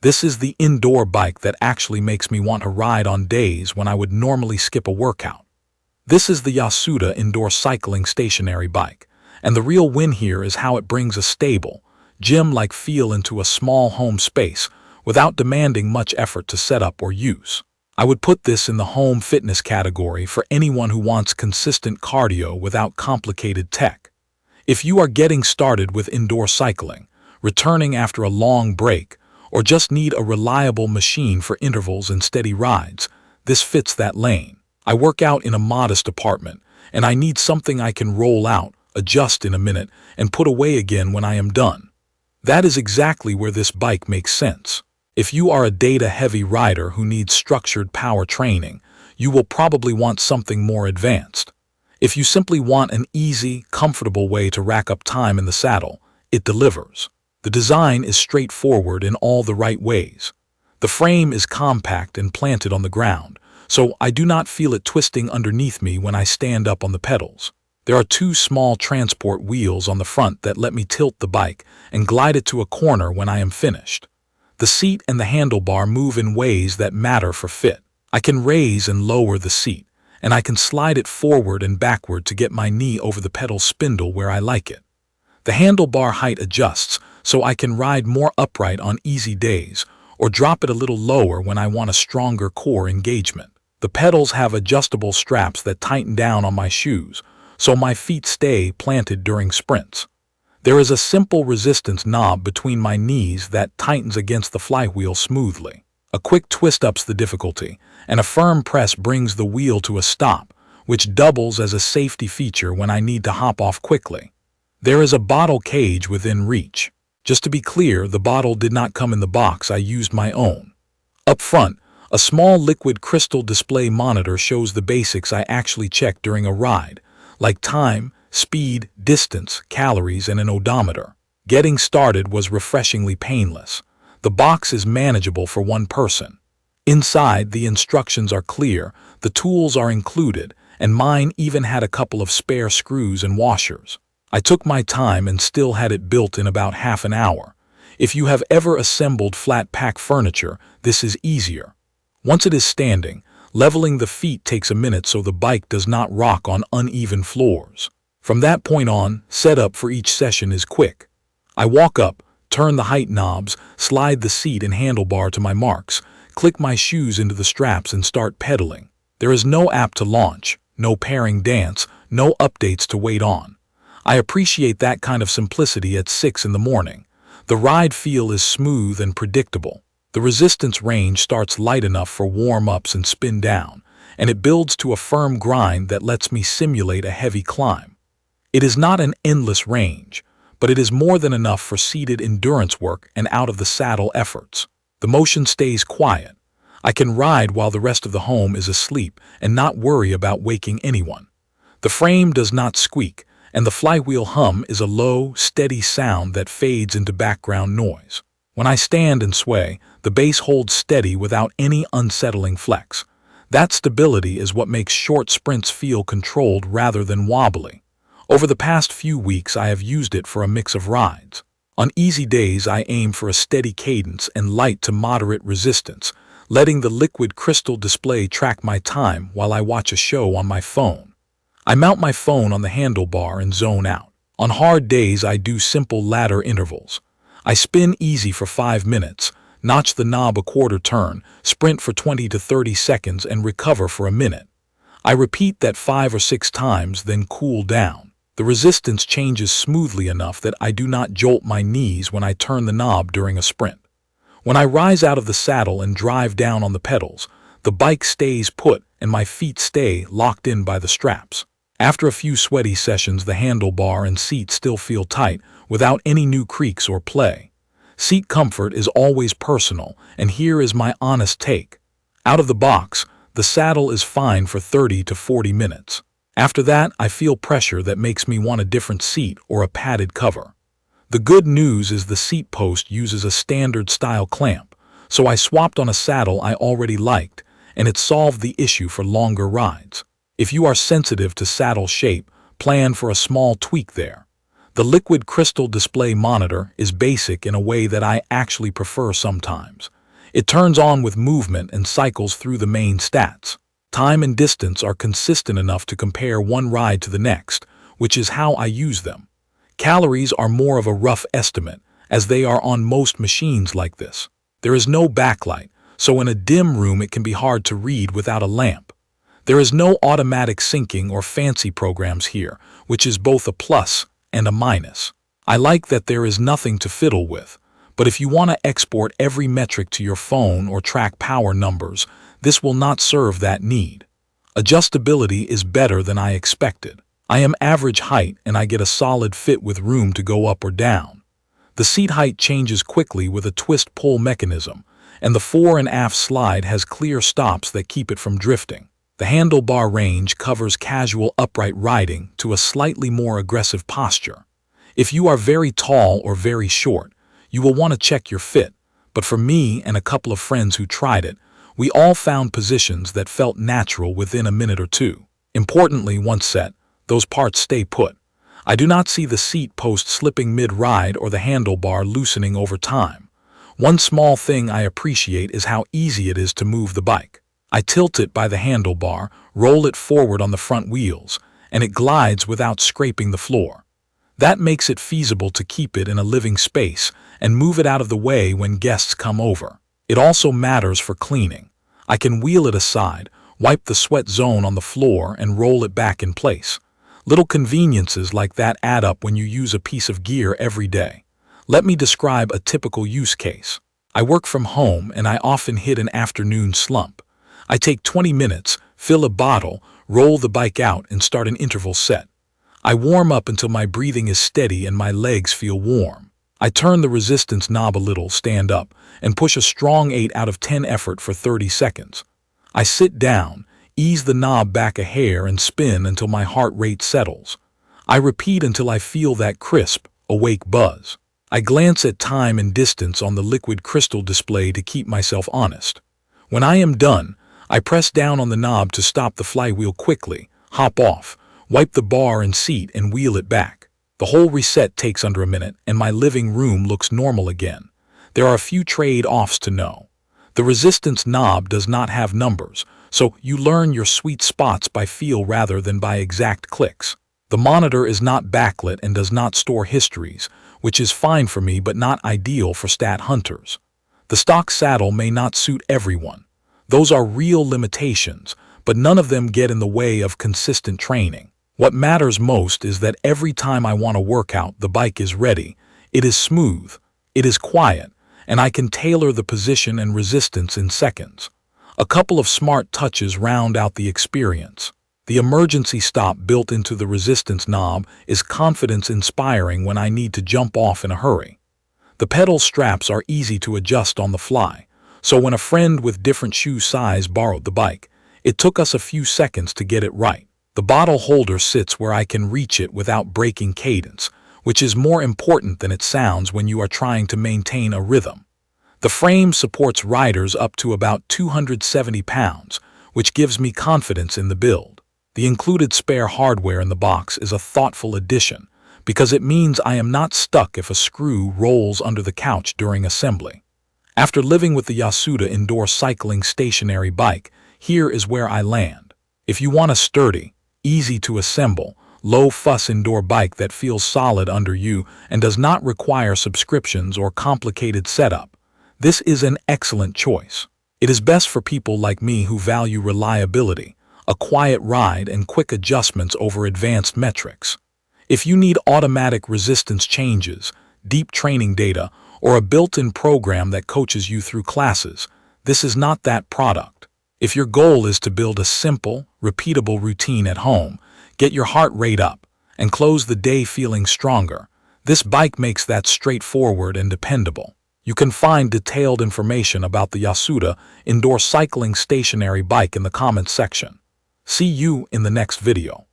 This is the indoor bike that actually makes me want to ride on days when I would normally skip a workout. This is the YOSUDA indoor cycling stationary bike, and the real win here is how it brings a stable, gym-like feel into a small home space without demanding much effort to set up or use. I would put this in the home fitness category for anyone who wants consistent cardio without complicated tech. If you are getting started with indoor cycling, returning after a long break, or just need a reliable machine for intervals and steady rides, this fits that lane. I work out in a modest apartment, and I need something I can roll out, adjust in a minute, and put away again when I am done. That is exactly where this bike makes sense. If you are a data-heavy rider who needs structured power training, you will probably want something more advanced. If you simply want an easy, comfortable way to rack up time in the saddle, it delivers. The design is straightforward in all the right ways. The frame is compact and planted on the ground, so I do not feel it twisting underneath me when I stand up on the pedals. There are two small transport wheels on the front that let me tilt the bike and glide it to a corner when I am finished. The seat and the handlebar move in ways that matter for fit. I can raise and lower the seat, and I can slide it forward and backward to get my knee over the pedal spindle where I like it. The handlebar height adjusts so I can ride more upright on easy days or drop it a little lower when I want a stronger core engagement. The pedals have adjustable straps that tighten down on my shoes, so my feet stay planted during sprints. There is a simple resistance knob between my knees that tightens against the flywheel smoothly. A quick twist ups the difficulty, and a firm press brings the wheel to a stop, which doubles as a safety feature when I need to hop off quickly. There is a bottle cage within reach. Just to be clear, the bottle did not come in the box, I used my own. Up front, a small liquid crystal display monitor shows the basics I actually check during a ride, like time, speed, distance, calories, and an odometer. Getting started was refreshingly painless. The box is manageable for one person. Inside, the instructions are clear, the tools are included, and mine even had a couple of spare screws and washers. I took my time and still had it built in about half an hour. If you have ever assembled flat pack furniture, this is easier. Once it is standing, leveling the feet takes a minute so the bike does not rock on uneven floors. From that point on, setup for each session is quick. I walk up, turn the height knobs, slide the seat and handlebar to my marks, click my shoes into the straps and start pedaling. There is no app to launch, no pairing dance, no updates to wait on. I appreciate that kind of simplicity at 6 in the morning. The ride feel is smooth and predictable. The resistance range starts light enough for warm-ups and spin down, and it builds to a firm grind that lets me simulate a heavy climb. It is not an endless range, but it is more than enough for seated endurance work and out-of-the-saddle efforts. The motion stays quiet. I can ride while the rest of the home is asleep and not worry about waking anyone. The frame does not squeak, and the flywheel hum is a low, steady sound that fades into background noise. When I stand and sway, the base holds steady without any unsettling flex. That stability is what makes short sprints feel controlled rather than wobbly. Over the past few weeks, I have used it for a mix of rides. On easy days, I aim for a steady cadence and light to moderate resistance, letting the liquid crystal display track my time while I watch a show on my phone. I mount my phone on the handlebar and zone out. On hard days, I do simple ladder intervals. I spin easy for 5 minutes, notch the knob a quarter turn, sprint for 20 to 30 seconds, and recover for a minute. I repeat that 5 or 6 times, then cool down. The resistance changes smoothly enough that I do not jolt my knees when I turn the knob during a sprint. When I rise out of the saddle and drive down on the pedals, the bike stays put and my feet stay locked in by the straps. After a few sweaty sessions, the handlebar and seat still feel tight without any new creaks or play. Seat comfort is always personal, and here is my honest take. Out of the box, the saddle is fine for 30 to 40 minutes. After that, I feel pressure that makes me want a different seat or a padded cover. The good news is the seat post uses a standard style clamp, so I swapped on a saddle I already liked, and it solved the issue for longer rides. If you are sensitive to saddle shape, plan for a small tweak there. The liquid crystal display monitor is basic in a way that I actually prefer sometimes. It turns on with movement and cycles through the main stats. Time and distance are consistent enough to compare one ride to the next, which is how I use them. Calories are more of a rough estimate, as they are on most machines like this. There is no backlight, so in a dim room it can be hard to read without a lamp. There is no automatic syncing or fancy programs here, which is both a plus and a minus. I like that there is nothing to fiddle with, but if you want to export every metric to your phone or track power numbers, this will not serve that need. Adjustability is better than I expected. I am average height and I get a solid fit with room to go up or down. The seat height changes quickly with a twist-pull mechanism, and the fore and aft slide has clear stops that keep it from drifting. The handlebar range covers casual upright riding to a slightly more aggressive posture. If you are very tall or very short, you will want to check your fit, but for me and a couple of friends who tried it, we all found positions that felt natural within a minute or two. Importantly, once set, those parts stay put. I do not see the seat post slipping mid-ride or the handlebar loosening over time. One small thing I appreciate is how easy it is to move the bike. I tilt it by the handlebar, roll it forward on the front wheels, and it glides without scraping the floor. That makes it feasible to keep it in a living space and move it out of the way when guests come over. It also matters for cleaning. I can wheel it aside, wipe the sweat zone on the floor, and roll it back in place. Little conveniences like that add up when you use a piece of gear every day. Let me describe a typical use case. I work from home and I often hit an afternoon slump. I take 20 minutes, fill a bottle, roll the bike out, and start an interval set. I warm up until my breathing is steady and my legs feel warm. I turn the resistance knob a little, stand up, and push a strong 8 out of 10 effort for 30 seconds. I sit down, ease the knob back a hair, and spin until my heart rate settles. I repeat until I feel that crisp, awake buzz. I glance at time and distance on the liquid crystal display to keep myself honest. When I am done, I press down on the knob to stop the flywheel quickly, hop off, wipe the bar and seat, and wheel it back. The whole reset takes under a minute, and my living room looks normal again. There are a few trade-offs to know. The resistance knob does not have numbers, so you learn your sweet spots by feel rather than by exact clicks. The monitor is not backlit and does not store histories, which is fine for me but not ideal for stat hunters. The stock saddle may not suit everyone. Those are real limitations, but none of them get in the way of consistent training. What matters most is that every time I want to work out, the bike is ready, it is smooth, it is quiet, and I can tailor the position and resistance in seconds. A couple of smart touches round out the experience. The emergency stop built into the resistance knob is confidence-inspiring when I need to jump off in a hurry. The pedal straps are easy to adjust on the fly, so when a friend with different shoe size borrowed the bike, it took us a few seconds to get it right. The bottle holder sits where I can reach it without breaking cadence, which is more important than it sounds when you are trying to maintain a rhythm. The frame supports riders up to about 270 pounds, which gives me confidence in the build. The included spare hardware in the box is a thoughtful addition, because it means I am not stuck if a screw rolls under the couch during assembly. After living with the YOSUDA indoor cycling stationary bike, here is where I land. If you want a sturdy, easy to assemble, low-fuss indoor bike that feels solid under you and does not require subscriptions or complicated setup, this is an excellent choice. It is best for people like me who value reliability, a quiet ride, and quick adjustments over advanced metrics. If you need automatic resistance changes, deep training data, or a built-in program that coaches you through classes, this is not that product. If your goal is to build a simple, repeatable routine at home, get your heart rate up, and close the day feeling stronger, this bike makes that straightforward and dependable. You can find detailed information about the YOSUDA indoor cycling stationary bike in the comments section. See you in the next video.